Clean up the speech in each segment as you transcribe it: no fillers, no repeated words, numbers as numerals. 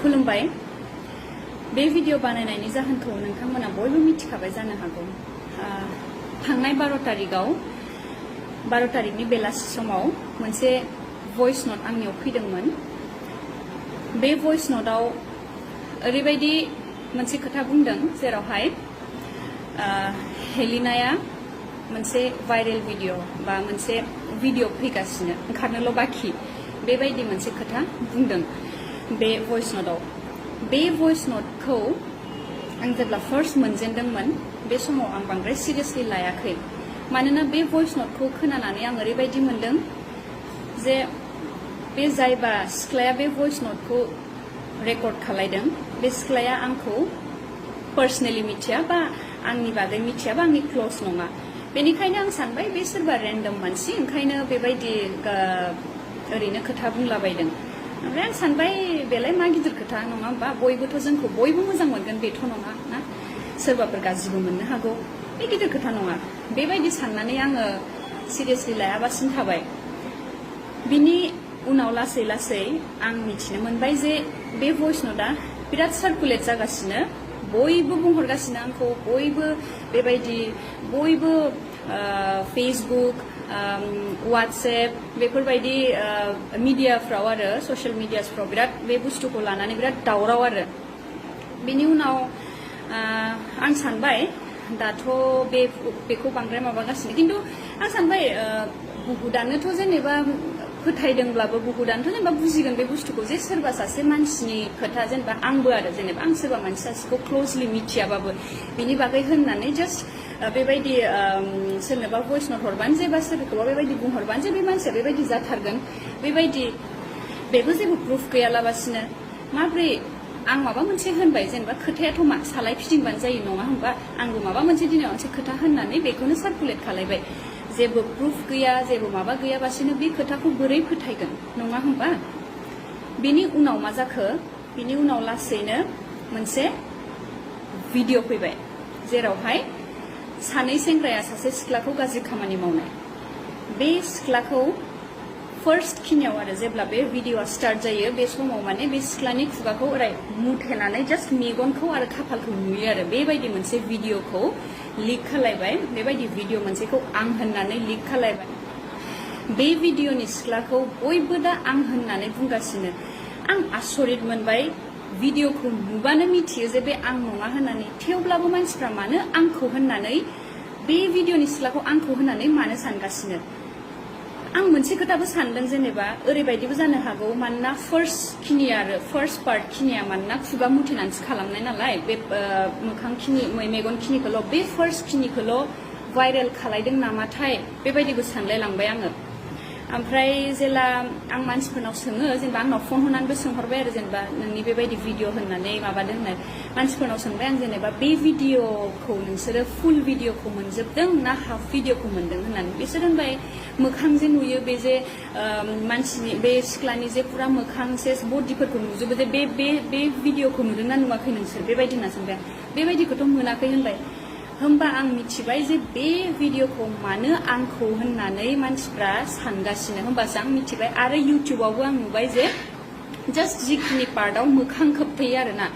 खुलुमबाय बे भिडिअ बानायनायनि जाहोनखौ नोंथांमोना बयबो मिथिखाबाय जानो हागौ थांनाय 12 तारिखनि बेलासि समाव मोनसे भइस नोट आंनियाव फैदोंमोन बे भइस नोटआव ओरैबायदि मोनसे खोथा बुंदों जेरावहाय हेलिनाया मोनसे भाइरेल भिडिअ बा मोनसे भिडिअ फैगासिनो ओंखारनोल' बाखि बेबायदि मोनसे खोथा बुंदों बे भइस नोटआव बे भइस नोटखौ आं जेब्ला फार्स्ट मोनजेनदोंमोन बे समाव आं बांद्राय सिरियासलि लायाखै मानोना बे भइस नोटखौ खोनानानै आं ओरैबायदि मोनदों जे बे जायबा सिख्लाया बे भइस नोटखौ रेकर्ड खालायदों बे सिख्लाया आंखौ पार्सनेलि मिथिया बा आंनि बागै मिथिया बा आंनि क्लोज नङा बेनिखायनो आं सानबाय बे सोरबा रेन्डम मानसि ओंखायनो बेबायदि ओरैनो खोथा बुंलाबायदों ओमफ्राय आं सानबाय बेलाय मा गिदिर खोथा नङा होमबा बयबोथ' जोंखौ बयबो मोजां मोनगोन बेथ' नङा ना सोरबाफोर गाज्रिबो मोननो हागौ बे गिदिर खोथा नङा बेबायदि साननानै आङो सिरियासलि लायाबासिनो थाबाय बिनि उनाव लासै लासै आं मिथिनो मोनबाय जे बे भइस नोटआ बिराद सार्कुलेट जागासिनो बयबो बुंहरगासिनो आंखौ बयबो बेबायदि बयबो फेसबुक व्हाट्सएप बेफोरबायदि मिडियाफ्राव आरो ससियेल मिडियासफ्राव बिराद बे बुस्थुखौ लानानै बिराद दावराव आरो बेनि उनाव आं सानबाय दाथ' बेखौ बांद्राय माबागासिनो खिन्थु आं सानबाय बुहुदानोथ' जेनेबा फोथायदोंब्लाबो बुहुदानोथ' जेनेबा बुजिगोन बे बुस्थुखौ जे सोरबा सासे मानसिनि खोथा जेनेबा आंबो आरो जेनेबा आं सोरबा मानसि सासेखौ क्ल'जलि मिथियाबाबो बिनि बागै होननानै जास्ट बेबायदि सोरनोबा भइस नोट हरबानो जे बा सोरखौबा बेबायदि बुंहरबानो जे बे मानसिया बेबायदि जाथारगोन बेबायदि बेबो जेबो प्रुफ गैयालाबासिनो माब्रै आं माबा मोनसे होनबाय जेनेबा खोथायाथ' मा सालाय फिदिंबानो जायो नङा होमबा आंबो माबा मोनसे दिनाव मोनसे खोथा होननानै बेखौनो सार्कुलेट खालायबाय जेबो प्रुफ गैया जेबो माबा गैयाबासिनो बे खोथाखौ बोरै फोथायगोन नङा होमबा बेनि उनाव मा जाखो बिनि उनाव लासैनो मोनसे भिडिअ फैबाय जेरावहाय सानै सेंग्राया सासे सिख्लाखौ गाज्रि खामानि मावनाय बे सिख्लाखौ फार्स्ट खिनियाव आरो जेब्ला बे भिडिअआ स्टार्ट जायो बे समाव माने बे सिख्लानि खुगाखौ ओरै मुथेनानै जास्ट मेगनखौ आरो खाफालखौ नुयो आरो बेबायदि मोनसे भिडिअखौ लिक खालायबाय बेबायदि भिडिअ मोनसेखौ आं होननानै लिक खालायबाय बे भिडिअनि सिख्लाखौ बयबो दा आं होननानै बुंगासिनो आं आसरित मोनबाय भिडिअखौ नुबानो मिथियो जे बे आं नङा होननानै थेवब्लाबो मानसिफ्रा मानो आंखौ होननानै बे भिडिअनि सिख्लाखौ आंखौ होननानै मानो सानगासिनो आं मोनसे खोथाबो सानदों जेनेबा ओरैबायदिबो जानो हागौ मानोना फार्स्ट पार्ट खिनिया मानोना खुगा मुथेनानैसो खालामनाय नालाय बे मोखां खिनि मेगन खिनिखौल' बे फार्स्ट खिनिखौल' भाइरेल खालायदों नामाथाय बेबायदिबो सानलाय लांबाय आङो ओमफ्राय जेला आं मानसिफोरनाव सोङो जेनेबा आंनाव फन हरनानैबो सोंहरबाय आरो जेनेबा नोंनि बेबायदि भिडिअ होननानै माबादों होननाय मानसिफोरनाव सोंबाय आं जेनेबा बे भिडिअखौ नोंसोरो फुल भिडिअखौ मोनजोबदों ना हाफ भिडिअखौ मोनदों होननानै बिसोर होनबाय मोखां जे नुयो बे जे मानसिनि बे सिख्लानि जे पुरा मोखां सेस बडिफोरखौ नुजोबो जे बे भिडिअखौ नुदोंना नुवाखै नोंसोर बेबायदि होनना सोंबाय बेबायदिखौथ' मोनाखै होनबाय होमबा आं मिथिबाय जे बे भिडिअखौ मानो आंखौ होननानै मानसिफ्रा सानगासिनो होमबासो आं मिथिबाय आरो इउटिउबावबो आं नुबाय जे जास्ट जिखिनि पार्टआव मोखां खोबथेयो आरोना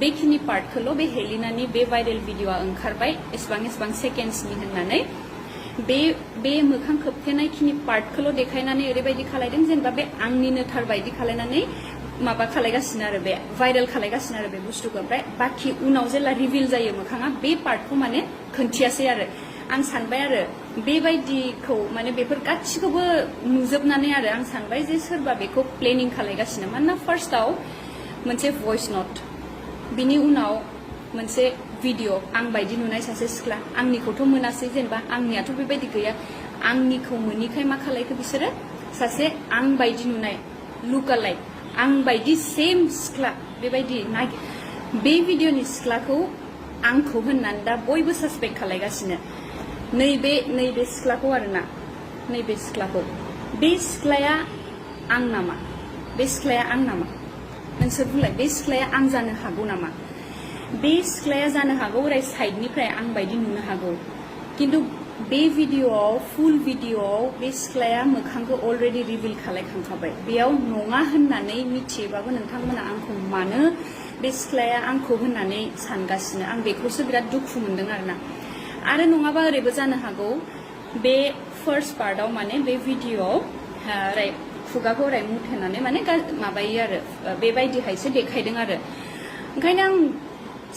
बेखिनि पार्टखौल' बे हेलिनानि बे भाइरेल भिडिअआ ओंखारबाय एसेबां सेकेन्ड्सनि होननानै बे मोखां खोबथेनाय खिनि पार्टखौल' देखायनानै ओरैबायदि खालायदों जेनेबा बे आंनिनो थार बायदि खालायनानै माबा खालायगासिनो आरो बे भाइरेल खालायगासिनो आरो बे बुस्थुखौ ओमफ्राय बाखि उनाव जेला रिभिल जायो मोखाङा बे पार्टखौ माने खोन्थियासै आरो आं सानबाय आरो बेबायदिखौ माने बेफोर गासिखौबो नुजोबनानै आरो आं सानबाय जे सोरबा बेखौ प्लेनिं खालायगासिनो मानोना फार्स्टआव मोनसे भइस नोट बिनि उनाव मोनसे भिडिअ आं बायदि नुनाय सासे सिख्ला आंनिखौथ' मोनासै जेनेबा आंनियाथ' बेबायदि गैया आंनिखौ मोनिखाय मा खालायखो बिसोरो सासे आं बायदि नुनाय लुकालाइक आं बायदि सेम सिख्ला बेबायदि बे भिडिअनि सिख्लाखौ आंखौ होननानै दा बयबो सासपेक्ट खालायगासिनो नैबे सिख्लाखौ आरोना नैबे सिख्लाखौ बे सिख्लाया आं नामा बे सिख्लाया आं नामा नोंसोर बुंलाय बे सिख्लाया आं जानो हागौ नामा बे सिख्लाया जानो हागौ ओरै साइडनिफ्राय आं बायदि नुनो हागौ खिन्थु बे भिडिअआव फुल भिडिअआव बे सिख्लाया मोखांखौ अलरेडि रिभिल खालायखांखाबाय बेयाव नङा होननानै मिथियोबाबो नोंथांमोना आंखौ मानो बे सिख्लाया आंखौ होननानै सानगासिनो आं बेखौसो बिराद दुखु मोनदों आरो नङाबा ओरैबो जानो हागौ बे फार्स्ट पार्टआव माने बे भिडिअआव ओरै खुगाखौ ओरै मुथेनानै माने माबायो आरो बेबायदिहायसो देखायदों आरो ओंखायनो आं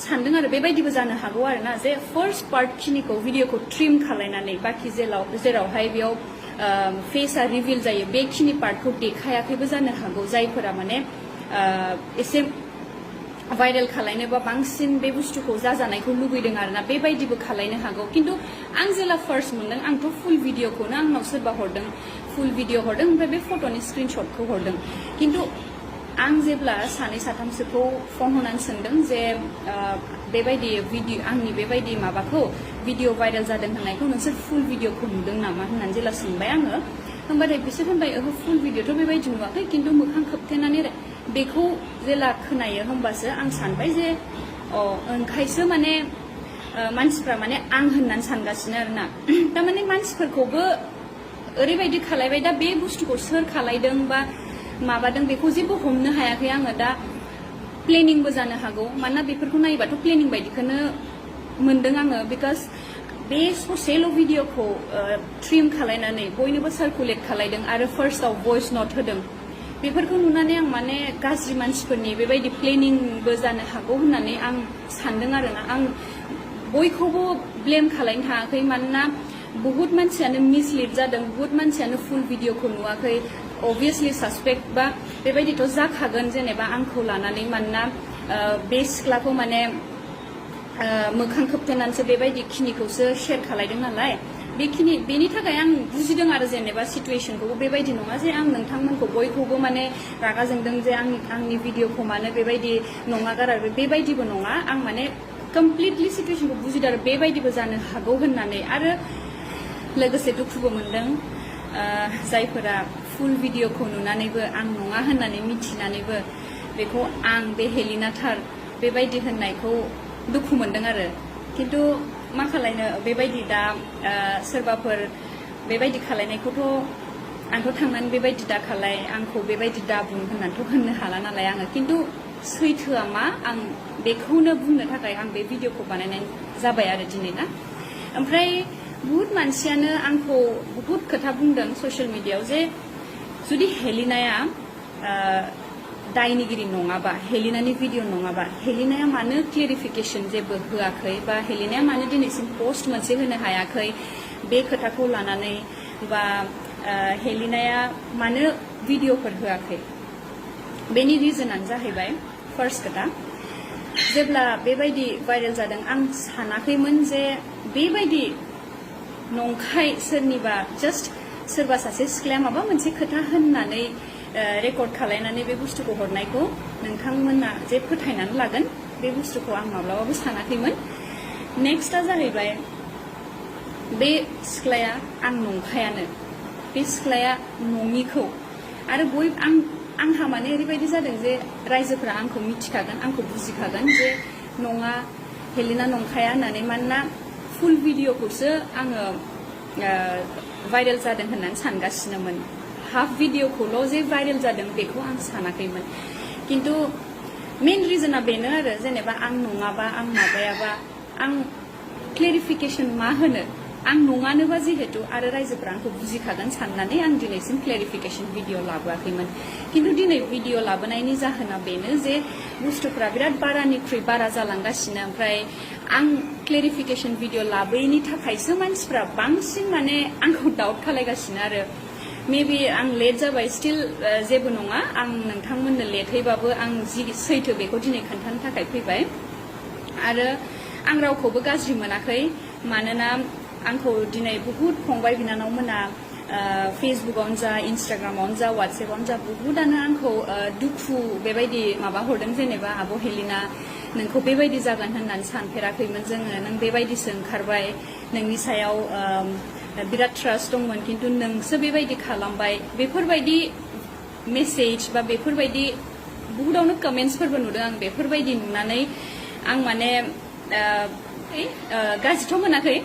सानदों आरो बेबायदिबो जानो हागौ आरोना जे फार्स्ट पार्ट खिनिखौ भिडिअखौ ट्रिम खालायनानै बाखि जेरावहाय बेयाव फेसआ रिभिल जायो बेखिनि पार्टखौ देखायाखैबो जानो हागौ जायफोरा माने एसे भाइरेल खालायनोबा बांसिन बे बुस्थुखौ जाजानायखौ लुबैदों आरोना बेबायदिबो खालायनो हागौ खिन्थु आं जेला फार्स्ट मोनदों आंथ' फुल भिडिअखौनो आंनाव सोरबा हरदों फुल भिडिअ हरदों ओमफ्राय बे फट'नि स्क्रिनशटखौ हरदों खिन्थु आं जेब्ला सानै साथामसोखौ फन हरनानै सोंदों जे बेबायदि भिडिअ आंनि बेबायदि माबाखौ भिडिअ भाइरेल जादों होननायखौ नोंसोर फुल भिडिअखौ नुदों नामा होननानै जेला सोंबाय आङो होमबाथाय बिसोर होनबाय ओहो फुल भिडिअथ' बेबायदि नुवाखै खिन्थु मोखां खोबथेनानै बेखौ जेला खोनायो होमबासो आं सानबाय जे ओंखायसो माने मानसिफ्रा माने आं होननानै सानगासिनो आरोना थारमाने मानसिफोरखौबो ओरैबायदि खालायबाय दा बे बुस्थुखौ सोर खालायदों बा माबादों बेखौ जेबो हमनो हायाखै आङो दा प्लेनिंबो जानो हागौ मानोना बेफोरखौ नायोबाथ' प्लेनिं बायदिखौनो मोनदों आङो बिकज बे ससेल' भिडिअखौ ट्रिम खालायनानै बयनोबो सार्कुलेट खालायदों आरो फार्स्टआव भइस नट होदों बेफोरखौ नुनानै आं माने गाज्रि मानसिफोरनि बेबायदि प्लेनिंबो जानो हागौ होननानै आं सानदों आरोना आं बयखौबो ब्लेम खालायनो हायाखै मानोना बहुत मानसियानो मिसलिड जादों बहुत मानसियानो फुल भिडिअखौ नुवाखै अबभियासलि सासपेक्ट बा बेबायदिथ' जाखागोन जेनेबा आंखौ लानानै मानोना बे सिख्लाखौ माने मोखां खोबथेनानैसो बेबायदि खिनिखौसो शेयार खालायदों नालाय बेनि थाखाय आं बुजिदों आरो जेनेबा सिटुएशनखौबो बेबायदि नङा जे आं नोंथांमोनखौ बयखौबो माने रागा जोंदों जे आंनि भिडिअखौ मानो बेबायदि नङा गारा बेबायदिबो नङा आं माने कमप्लिटलि सिटुएशनखौ बुजिदों आरो बेबायदिबो जानो हागौ होननानै आरो लोगोसे दुखुबो मोनदों जायफोरा फुल भिडिअखौ नुनानैबो आं नङा होननानै मिथिनानैबो बेखौ आं बे हेलिनाथार बेबायदि होननायखौ दुखु मोनदों आरो खिन्थु मा खालायनो बेबायदि दा सोरबाफोर बेबायदि खालायनायखौथ' आंथ' थांनानै बेबायदि दा खालाय आंखौ बेबायदि दा बुं होननानैथ' होननो हाला नालाय आङो खिन्थु सैथोआ मा आं बेखौनो बुंनो थाखाय आं बे भिडिअखौ बानायनाय जाबाय आरो दिनै ना ओमफ्राय बहुत मानसियानो आंखौ बहुत खोथा बुंदों ससियेल मिडियायाव जे जुदि हेलिनाया दायनिगिरि नङाबा हेलिनानि भिडिअ नङाबा हेलिनाया मानो क्लियारिफिकेसन जेबो होआखै बा हेलिनाया मानो दिनैसिम पस्ट मोनसे होनो हायाखै बे खोथाखौ लानानै बा हेलिनाया मानो भिडिअफोर होआखै बेनि रिजनानो जाहैबाय फार्स्ट खोथा जेब्ला बेबायदि भाइरेल जादों आं सानाखैमोन जे बेबायदि नंखाय सोरनिबा जास्ट सोरबा सासे सिख्लाया माबा मोनसे खोथा होननानै रेकर्ड खालायनानै बे बुस्थुखौ हरनायखौ नोंथांमोना जे फोथायनानै लागोन बे बुस्थुखौ आं माब्लाबाबो सानाखैमोन नेक्स्टआ जाहैबाय बे सिख्लाया आं नंखायानो बे सिख्लाया नङिखौ आरो आंहा माने ओरैबायदि जादों जे रायजोफोरा आंखौ मिथिखागोन आंखौ बुजिखागोन जे नङा हेलिना नंखाया होननानै मानोना फुल भिडिअखौसो आङो भाइरेल जादों होननानै सानगासिनोमोन हाफ भिडिअखौल' जे भाइरेल जादों बेखौ आं सानाखैमोन खिन्थु मेन रिजना बेनो आरो जेनेबा आं नङाबा आं माबायाबा आं क्लेरिफिकेसन मा होनो आं नङानोबा जिहेतु आरो रायजोफ्रा आंखौ बुजिखागोन साननानै आं दिनैसिम क्लेरिफिकेसन भिडिअ लाबोआखैमोन खिन्थु दिनै भिडिअ लाबोनायनि जाहोना बेनो जे बुस्थुफ्रा बिराद बारानिख्रुइ बारा जालांगासिनो ओमफ्राय आं क्लेरिफिकेसन भिडिअ लाबोयैनि थाखायसो मानसिफ्रा बांसिन माने आंखौ डाउट खालायगासिनो आरो मेबि आं लेट जाबाय स्टिल जेबो नङा आं नोंथांमोननो लेटैबाबो आं जि सैथो बेखौ दिनै खोन्थानो थाखाय फैबाय आरो आं रावखौबो गाज्रि मोनाखै मानोना आंखौ दिनै बहुत फंबाय बिनानावमोना फेसबुकआवनो जा इन्स्टाग्रामावनो जा वाट्सएपआवनो जा बहुतानो आंखौ दुखु बेबायदि माबा हरदों जेनेबा आब' हेलिना नोंखौ बेबायदि जागोन होननानै सानफेराखैमोन जोङो नों बेबायदिसो ओंखारबाय नोंनि सायाव बिराद ट्रास्ट दंमोन खिन्थु नोंसो बेबायदि खालामबाय बेफोरबायदि मेसेज बा बेफोरबायदि बहुतावनो कमेन्ट्सफोरबो नुदों आं बेफोरबायदि नुनानै आं माने गाज्रिथ' मोनाखै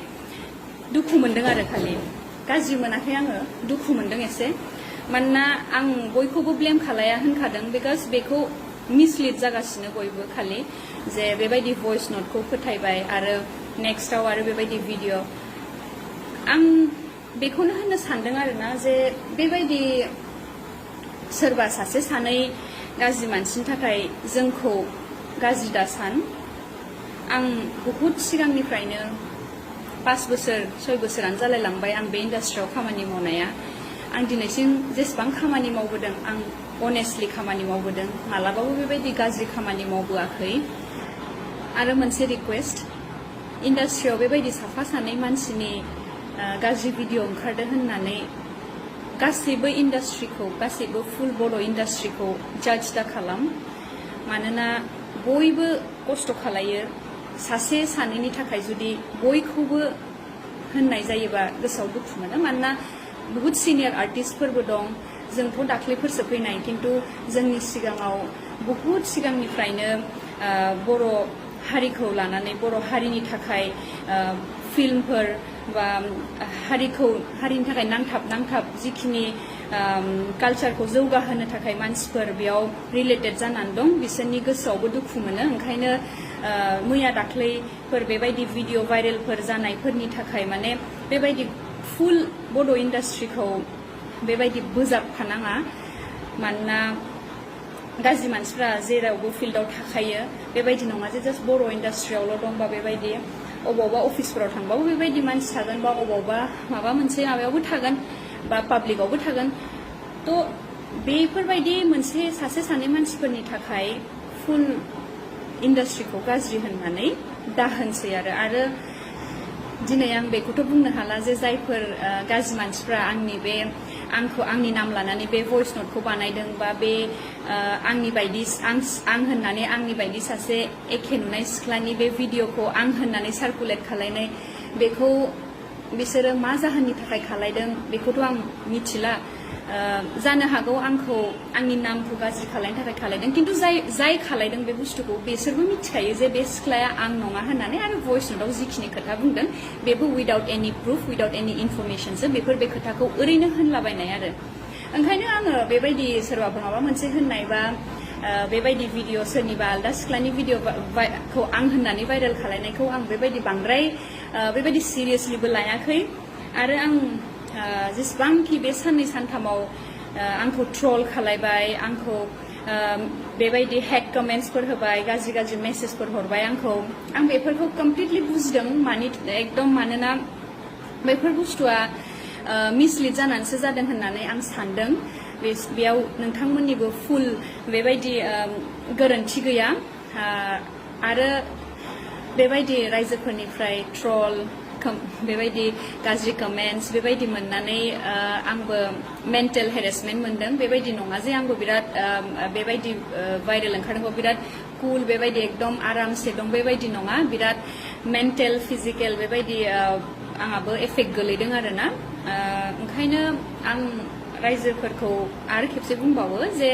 दुखु मोनदों आरो खालि गाज्रि मोनाखै आङो दुखु मोनदों एसे मानोना आं बयखौबो ब्लेम खालाया होनखादों बिकज बेखौ मिसलिड जागासिनो बयबो खालि जे बेबायदि भइस नटखौ फोथायबाय आरो नेक्स्टआव आरो बेबायदि भिडिअ आं बेखौनो होननो सानदों आरोना जे बेबायदि सोरबा सासे सानै गाज्रि मानसिनि थाखाय जोंखौ गाज्रि दासान आं बहुद सिगांनिफ्रायनो 5 बोसोर 6 बोसोरानो जालायलांबाय आं बे इन्डास्ट्रियाव खामानि मावनाया आं दिनैसिम जेसेबां खामानि मावबोदों आं अनेस्टलि खामानि मावबोदों मालाबाबो बेबायदि गाज्रि खामानि मावबोआखै आरो मोनसे रिक्वेस्ट इन्डास्ट्रियाव बेबायदि साफा सानै मानसिनि गाज्रि भिडिअ ओंखारदों होननानै गासैबो इन्डास्ट्रिखौ गासैबो फुल बर' इन्डास्ट्रिखौ जाज दा खालाम मानोना बयबो खस्थ' खालायो सासे सानैनि थाखाय जुदि बयखौबो होननाय जायोबा गोसोआव दुखु मोनो मानोना बहुत सिनियर आर्टिस्टफोरबो दं जोंथ' दाख्लैफोरसो फैनाय खिन्थु जोंनि सिगाङाव बहुत सिगांनिफ्रायनो बर' हारिखौ लानानै बर' हारिनि थाखाय फिल्मफोर बा हारिनि थाखाय नांथाब जिखिनि कालचारखौ जौगाहोनो थाखाय मानसिफोर बेयाव रिलेटेड जानानै दं बिसोरनि गोसोआवबो दुखु मोनो ओंखायनो मैया दाख्लैफोर बेबायदि भिडिअ भाइरेलफोर जानायफोरनि थाखाय माने बेबायदि फुल बर' इन्डास्ट्रिखौ बेबायदि बोजाबफानाङा मानोना गाज्रि मानसिफ्रा जेरावबो फिल्डआव थाखायो बेबायदि नङा जे जास्ट बर' इन्डास्ट्रियावल' दंबा बेबायदि अबावबा अफिसफोराव थांबाबो बेबायदि मानसि थागोन बा अबावबा माबा मोनसे माबायावबो थागोन बा पाब्लिकआवबो थागोन थ' बेफोरबायदि मोनसे सासे सानै मानसिफोरनि थाखाय फुल इन्डास्ट्रिखौ गाज्रि होननानै दाहोनसै आरो दिनै आं बेखौथ' बुंनो हाला जे जायफोर गाज्रि मानसिफ्रा आंनि नाम लानानै बे भइस नटखौ बानायदों बा बे आंनि बायदि आं होननानै आंनि बायदि सासे एखे नुनाय सिख्लानि बे भिडिअखौ आं होननानै सार्कुलेट खालायनाय बेखौ बिसोरो मा जाहोननि थाखाय खालायदों बेखौथ' आं मिथिला जानो हागौ आंनि नामखौ गाज्रि खालायनो थाखाय खालायदों खिन्थु जाय खालायदों बे बुस्थुखौ बिसोरबो मिथिखायो जे बे सिख्लाया आं नङा होननानै आरो भइस नटआव जिखिनि खोथा बुंदों बेबो उइदाउट एनि प्रुफ उइदाउट एनि इनफरमेसनसो बेफोर बे खोथाखौ ओरैनो होनलाबायनाय आरो ओंखायनो आङो बेबायदि सोरबाफोर माबा मोनसे होननाय बा बेबायदि भिडिअ सोरनिबा आलदा सिख्लानि भिडिअखौ आं होननानै भाइरेल खालायनायखौ आं बेबायदि बांद्राय बेबायदि सिरियासलिबो लायाखै आरो आं जेसेबांखि बे साननै सानथामाव आंखौ ट्रल खालायबाय आंखौ बेबायदि हेट कमेन्ट्सफोर होबाय गाज्रि मेसेजफोर हरबाय आं बेफोरखौ कमप्लिटलि बुजिदों एकदम मानोना बेफोर बुस्थुआ मिसलिड जानानैसो जादों होननानै आं सानदों बेयाव नोंथांमोननिबो फुल बेबायदि गोरोन्थि गैया आरो बेबायदि रायजोफोरनिफ्राय ट्रल बेबायदि गाज्रि कमेन्ट्स बेबायदि मोननानै आंबो मेन्टेल हेरेसमेन्ट मोनदों बेबायदि नङा जे आंबो बिराद बेबायदि भाइरेल ओंखारदोंबो बिराद कुल बेबायदि एकदम आरामसे दं बेबायदि नङा बिराद मेन्टेल फिजिकेल बेबायदि आंहाबो एफेक्ट गोलैदों आरोना ओंखायनो आं रायजोफोरखौ आरो खेबसे बुंबावो जे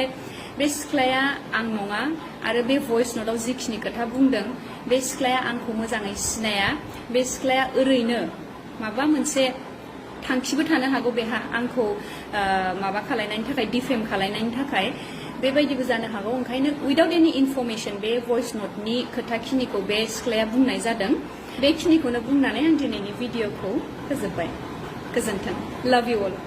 बे सिख्लाया आं नङा आरो बे भइस नटआव जिखिनि खोथा बुंदों बे सिख्लाया आंखौ मोजाङै सिनाया बे सिख्लाया ओरैनो माबा मोनसे थांखिबो थानो हागौ बेहा आंखौ माबा खालायनायनि थाखाय डिफेम खालायनायनि थाखाय बेबायदिबो जानो हागौ ओंखायनो उइदाउट एनि इनफरमेसन बे भइस नटनि खोथाखिनिखौ बे सिख्लाया बुंनाय जादों बेखिनिखौनो बुंनानै आं दिनैनि भिडिअखौ फोजोबबाय गोजोन्थों लाभ इउ अल